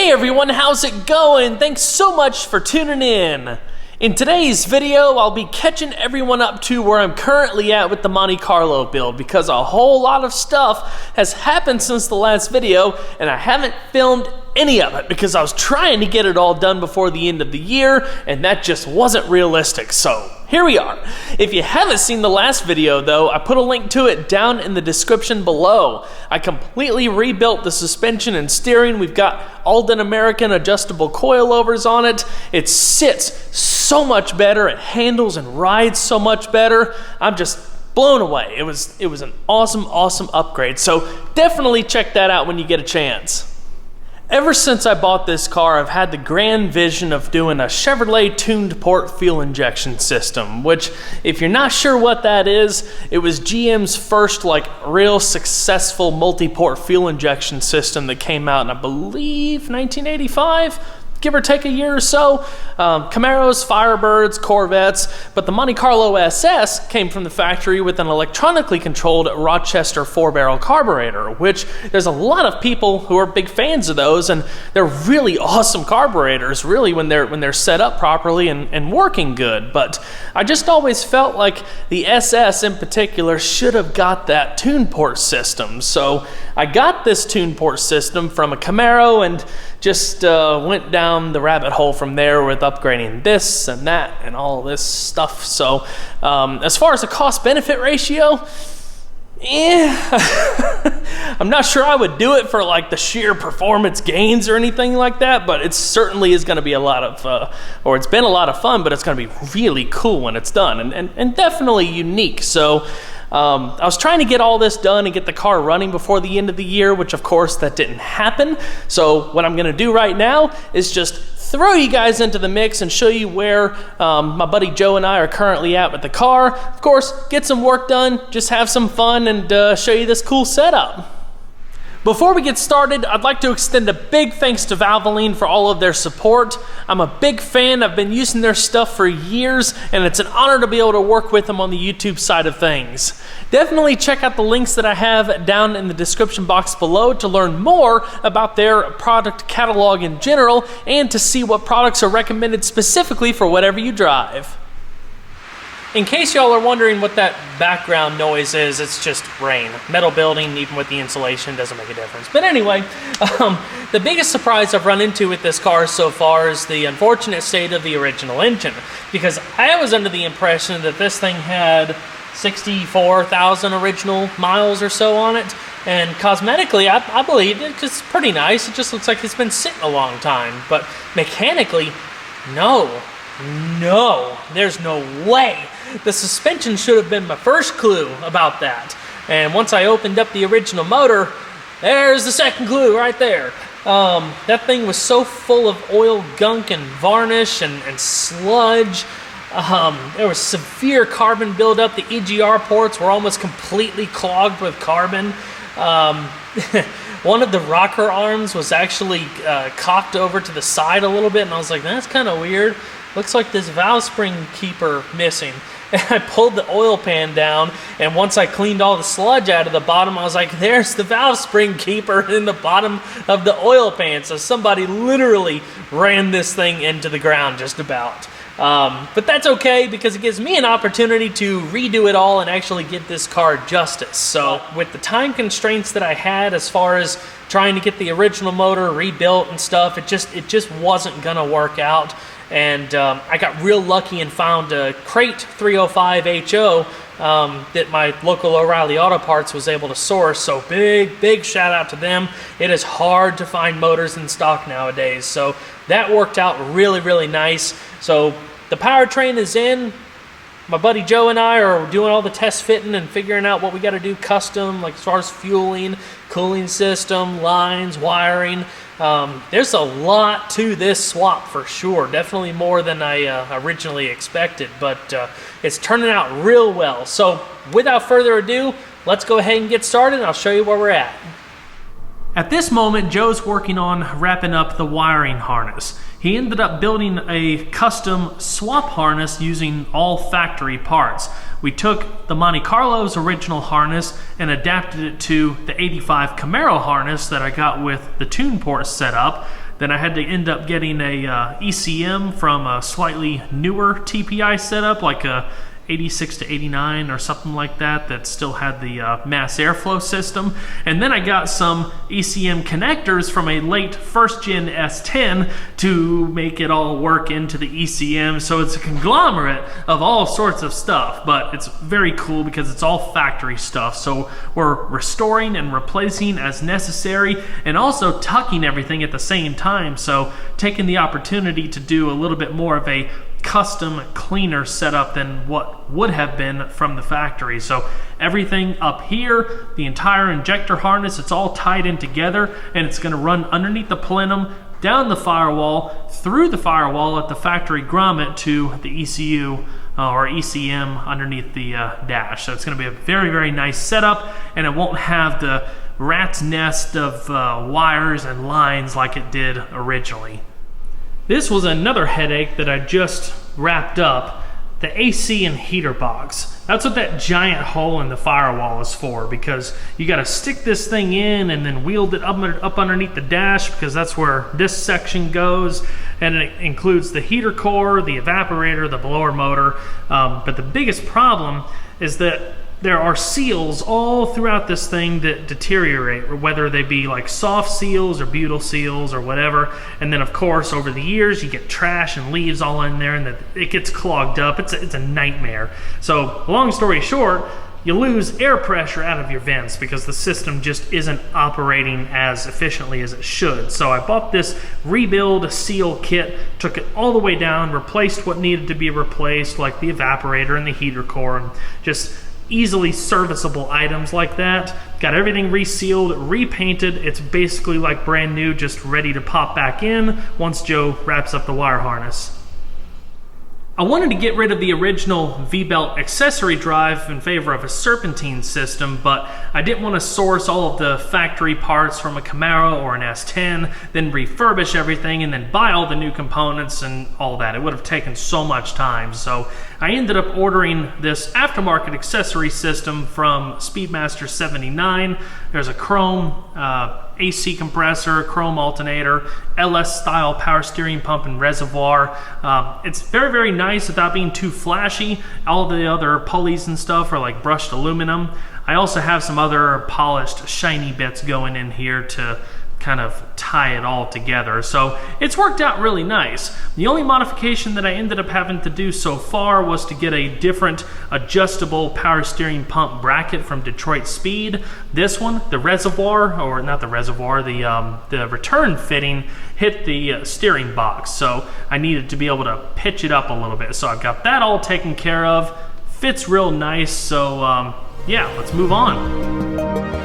Hey everyone, how's it going? Thanks so much for tuning in. In today's video, I'll be catching everyone up to where I'm currently at with the Monte Carlo build because a whole lot of stuff has happened since the last video and I haven't filmed any of it because I was trying to get it all done before the end of the year and that just wasn't realistic. So here we are. If you haven't seen the last video though, I put a link to it down in the description below. I completely rebuilt the suspension and steering. We've got Alden American adjustable coilovers on it. It sits so much better. It handles and rides so much better. I'm just blown away. It was an awesome upgrade. So definitely check that out when you get a chance. Ever since I bought this car, I've had the grand vision of doing a Chevrolet tuned port fuel injection system, which if you're not sure what that is, it was GM's first real successful multi-port fuel injection system that came out in, I believe, 1985. Give or take a year or so. Camaros, Firebirds, Corvettes, but the Monte Carlo SS came from the factory with an electronically controlled Rochester 4-barrel carburetor, which there's a lot of people who are big fans of those, and they're really awesome carburetors, really, when they're set up properly and working good. But I just always felt like the SS in particular should have got that tune port system. So I got this tune port system from a Camaro and just went down the rabbit hole from there with upgrading this and that and all this stuff. So as far as the cost-benefit ratio, I'm not sure I would do it for the sheer performance gains or anything like that, but it certainly is going to be a lot of, or it's been a lot of fun, but it's going to be really cool when it's done and definitely unique. So I was trying to get all this done and get the car running before the end of the year, which of course that didn't happen. So what I'm going to do right now is just throw you guys into the mix and show you where my buddy Joe and I are currently at with the car. Of course, get some work done, just have some fun, and show you this cool setup. Before we get started, I'd like to extend a big thanks to Valvoline for all of their support. I'm a big fan. I've been using their stuff for years, and it's an honor to be able to work with them on the YouTube side of things. Definitely check out the links that I have down in the description box below to learn more about their product catalog in general and to see what products are recommended specifically for whatever you drive. In case y'all are wondering what that background noise is, it's just rain. Metal building, even with the insulation, doesn't make a difference. But anyway, the biggest surprise I've run into with this car so far is the unfortunate state of the original engine. Because I was under the impression that this thing had 64,000 original miles or so on it. And cosmetically, I believe it's pretty nice. It just looks like it's been sitting a long time. But mechanically, no, there's no way. The suspension should have been my first clue about that. And once I opened up the original motor, there's the second clue right there. That thing was so full of oil gunk and varnish and sludge. There was severe carbon buildup. The EGR ports were almost completely clogged with carbon. One of the rocker arms was actually cocked over to the side a little bit, and I was like, that's kind of weird. Looks like this valve spring keeper missing. And I pulled the oil pan down, and once I cleaned all the sludge out of the bottom, I was like, there's the valve spring keeper in the bottom of the oil pan. So somebody literally ran this thing into the ground just about. But that's okay because it gives me an opportunity to redo it all and actually give this car justice. So with the time constraints that I had as far as trying to get the original motor rebuilt and stuff, it just wasn't gonna work out. And I got real lucky and found a crate 305 HO that my local O'Reilly Auto Parts was able to source. So big shout out to them. It is hard to find motors in stock nowadays. So that worked out really nice. So the powertrain is in. My buddy Joe and I are doing all the test fitting and figuring out what we got to do custom, like as far as fueling, cooling system, lines, wiring. There's a lot to this swap for sure. Definitely more than I originally expected, but it's turning out real well. So without further ado, let's go ahead and get started and I'll show you where we're at. At this moment, Joe's working on wrapping up the wiring harness. He ended up building a custom swap harness using all factory parts. We took the Monte Carlo's original harness and adapted it to the 85 Camaro harness that I got with the tune port set up. then I had to end up getting a ECM from a slightly newer TPI setup, like a 86 to 89 or something like that, that still had the mass airflow system. And then I got some ECM connectors from a late first gen S10 to make it all work into the ECM. So it's a conglomerate of all sorts of stuff, but it's very cool because it's all factory stuff. So we're restoring and replacing as necessary, and also tucking everything at the same time. So taking the opportunity to do a little bit more of a custom cleaner setup than what would have been from the factory. So everything up here, the entire injector harness, it's all tied in together, and it's going to run underneath the plenum, down the firewall, through the firewall at the factory grommet to the ECU or ECM underneath the dash. So it's going to be a very, very nice setup, and it won't have the rat's nest of wires and lines like it did originally. This was another headache that I just wrapped up, the AC and heater box. That's what that giant hole in the firewall is for, because you got to stick this thing in and then wield it up underneath the dash, because that's where this section goes, and it includes the heater core, the evaporator, the blower motor. But the biggest problem is that there are seals all throughout this thing that deteriorate, whether they be like soft seals or butyl seals or whatever. And then of course over the years you get trash and leaves all in there, and it gets clogged up. It's a nightmare. So long story short, you lose air pressure out of your vents because the system just isn't operating as efficiently as it should. So I bought this rebuild seal kit, took it all the way down, replaced what needed to be replaced, like the evaporator and the heater core, and just easily serviceable items like that. Got everything resealed, repainted. It's basically like brand new, just ready to pop back in once Joe wraps up the wire harness. I wanted to get rid of the original V-belt accessory drive in favor of a Serpentine system, but I didn't want to source all of the factory parts from a Camaro or an S10, then refurbish everything and then buy all the new components and all that. It would have taken so much time. So I ended up ordering this aftermarket accessory system from Speedmaster 79. There's a chrome AC compressor, chrome alternator, LS style power steering pump and reservoir. It's very, very nice without being too flashy. All the other pulleys and stuff are like brushed aluminum. I also have some other polished shiny bits going in here to kind of tie it all together. So it's worked out really nice. The only modification that I ended up having to do so far was to get a different adjustable power steering pump bracket from Detroit Speed. This one, the reservoir, or not the reservoir, the return fitting hit the steering box. So I needed to be able to pitch it up a little bit. So I've got that all taken care of. Fits real nice. So yeah, let's move on.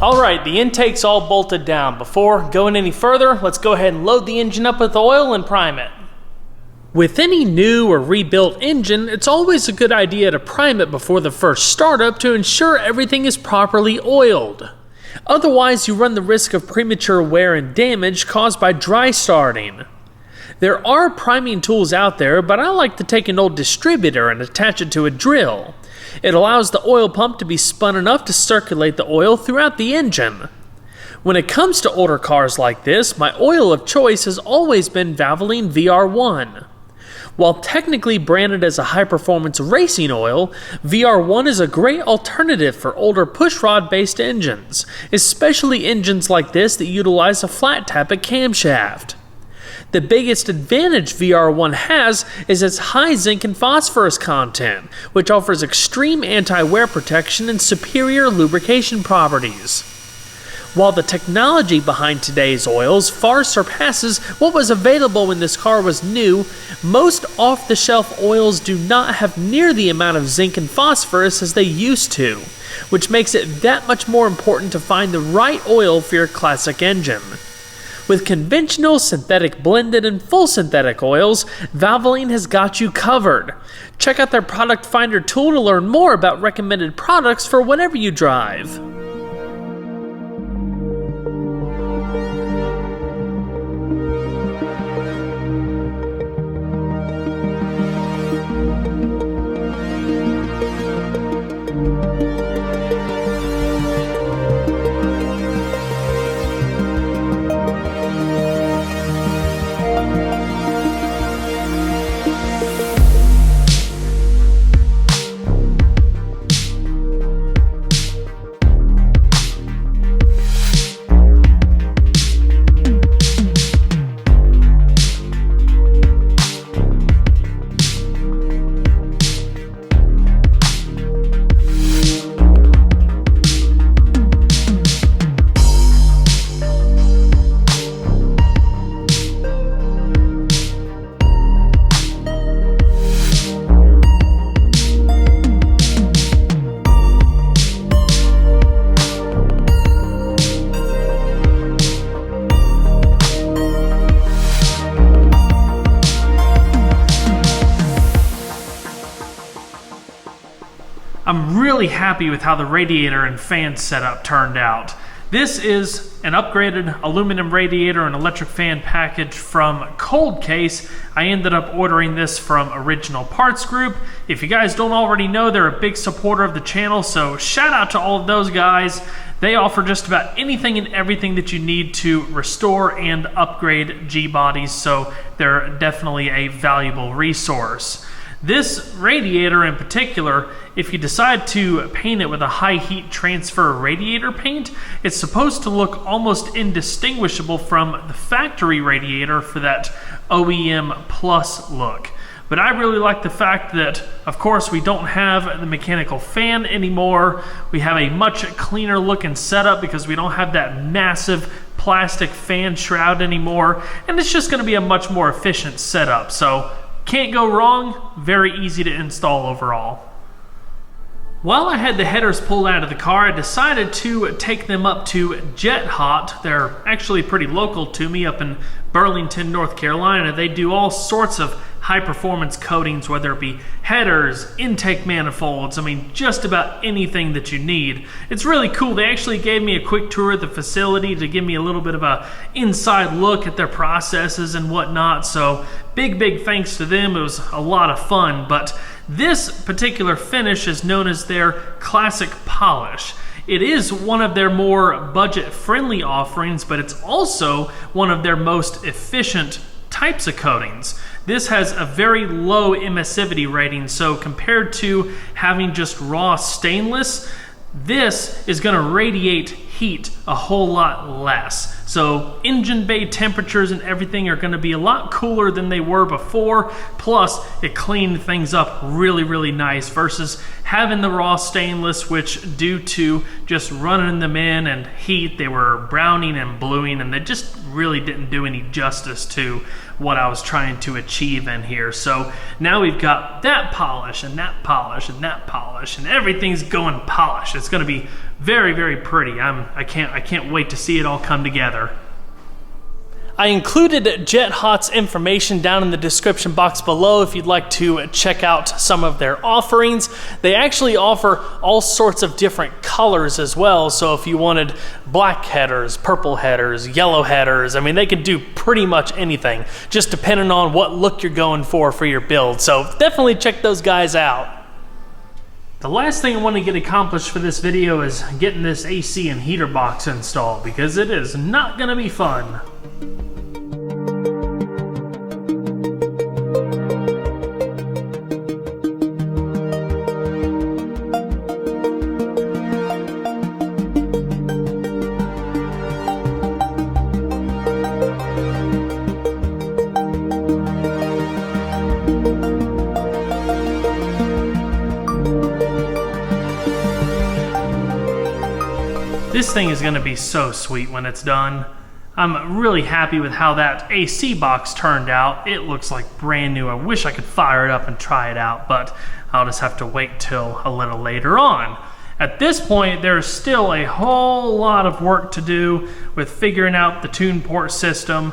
Alright, the intake's all bolted down. Before going any further, let's go ahead and load the engine up with oil and prime it. With any new or rebuilt engine, it's always a good idea to prime it before the first startup to ensure everything is properly oiled. Otherwise, you run the risk of premature wear and damage caused by dry starting. There are priming tools out there, but I like to take an old distributor and attach it to a drill. It allows the oil pump to be spun enough to circulate the oil throughout the engine. When it comes to older cars like this, my oil of choice has always been Valvoline VR1. While technically branded as a high-performance racing oil, VR1 is a great alternative for older pushrod-based engines, especially engines like this that utilize a flat tappet camshaft. The biggest advantage VR1 has is its high zinc and phosphorus content, which offers extreme anti-wear protection and superior lubrication properties. While the technology behind today's oils far surpasses what was available when this car was new, most off-the-shelf oils do not have near the amount of zinc and phosphorus as they used to, which makes it that much more important to find the right oil for your classic engine. With conventional, synthetic blended, and full synthetic oils, Valvoline has got you covered. Check out their product finder tool to learn more about recommended products for whatever you drive. I'm really happy with how the radiator and fan setup turned out. This is an upgraded aluminum radiator and electric fan package from Cold Case. I ended up ordering this from Original Parts Group. If you guys don't already know, they're a big supporter of the channel, so shout out to all of those guys. They offer just about anything and everything that you need to restore and upgrade G-bodies, so they're definitely a valuable resource. This radiator in particular, if you decide to paint it with a high heat transfer radiator paint, it's supposed to look almost indistinguishable from the factory radiator for that OEM Plus look. But I really like the fact that, of course, we don't have the mechanical fan anymore. We have a much cleaner looking setup because we don't have that massive plastic fan shroud anymore, and it's just going to be a much more efficient setup. So can't go wrong, very easy to install overall. While I had the headers pulled out of the car, I decided to take them up to Jet Hot. They're actually pretty local to me up in Burlington, North Carolina. They do all sorts of high performance coatings, whether it be headers, intake manifolds, I mean just about anything that you need. It's really cool. They actually gave me a quick tour of the facility to give me a little bit of a inside look at their processes and whatnot, so big thanks to them. It was a lot of fun. But this particular finish is known as their Classic Polish. It is one of their more budget-friendly offerings, but it's also one of their most efficient types of coatings. This has a very low emissivity rating, so compared to having just raw stainless, this is going to radiate heat a whole lot less. So engine bay temperatures and everything are going to be a lot cooler than they were before, plus it cleaned things up really nice versus having the raw stainless, which due to just running them in and heat, they were browning and bluing, and they just really didn't do any justice to what I was trying to achieve in here. So now we've got that polish and that polish and that polish, and everything's going polished. It's going to be very pretty. I can't wait to see it all come together. I included Jet Hot's information down in the description box below if you'd like to check out some of their offerings. They actually offer all sorts of different colors as well, so if you wanted black headers, purple headers, yellow headers, I mean they could do pretty much anything, just depending on what look you're going for your build. So definitely check those guys out. The last thing I want to get accomplished for this video is getting this AC and heater box installed, because it is not going to be fun. This thing is gonna be so sweet when it's done. I'm really happy with how that AC box turned out. It looks like brand new. I wish I could fire it up and try it out, but I'll just have to wait till a little later on. At this point, there's still a whole lot of work to do with figuring out the tune port system.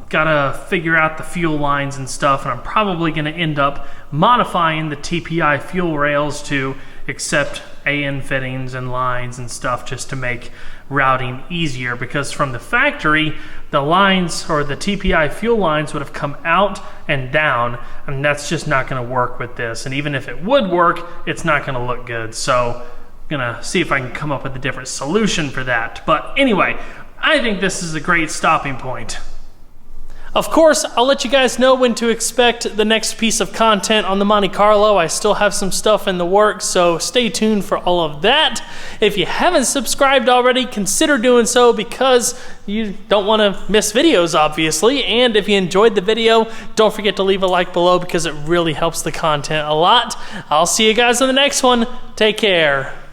Gotta figure out the fuel lines and stuff, and I'm probably gonna end up modifying the TPI fuel rails to accept AN fittings and lines and stuff just to make routing easier, because from the factory, the lines or the TPI fuel lines would have come out and down, and that's just not gonna work with this. And even if it would work, it's not gonna look good. So I'm gonna see if I can come up with a different solution for that. But anyway, I think this is a great stopping point. Of course, I'll let you guys know when to expect the next piece of content on the Monte Carlo. I still have some stuff in the works, so stay tuned for all of that. If you haven't subscribed already, consider doing so, because you don't want to miss videos, obviously. And if you enjoyed the video, don't forget to leave a like below, because it really helps the content a lot. I'll see you guys in the next one. Take care.